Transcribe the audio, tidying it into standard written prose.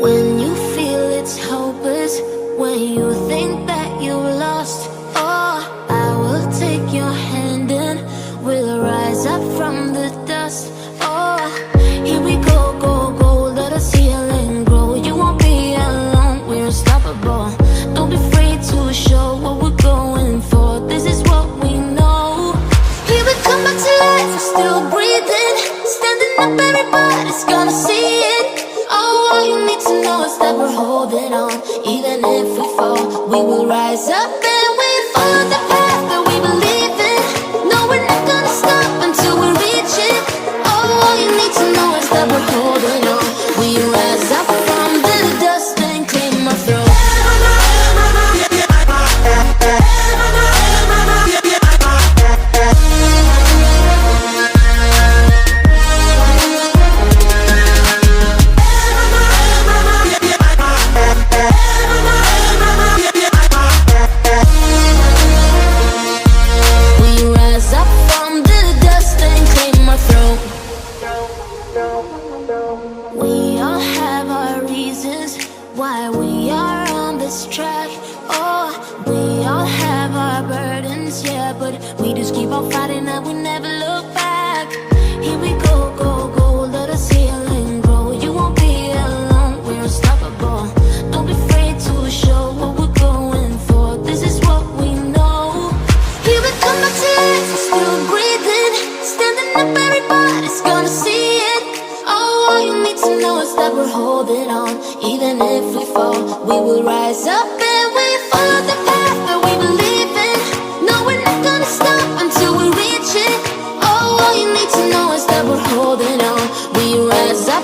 When you feel it's hopeless, when you think that you lost, oh, I will take your hand and we'll rise up from the dust. Oh, here we go, go, go, let us heal and grow. You won't be alone, we're unstoppable. Don't be afraid to show what we're going for. This is what we know. Here we come back to life, we're still breathing. Standing up, everybody's gonna see it. Oh, all you need to know is that we're holding on. Even if we fall, we will rise up and we follow the path that we believe in. No, we're not gonna stop until we reach it. Oh, all you need to know is that we're holding on. We rise up from the dust and claim our throne. We all have our reasons why we are on this track. Oh, we all have our burdens, yeah, but we just keep on fighting and we never look back. Here we go, go, go, let us heal and grow. You won't be alone, we're unstoppable. Don't be afraid to show what we're going for. This is what we know. Here we come back to life, we're still breathing. Standing up, everybody's gonna see it. Oh, all you need to know is that we're holding on. Even if we fall, we will rise up and we follow the path that we believe in. No, we're not gonna stop until we reach it. Oh, all you need to know is that we're holding on. We rise up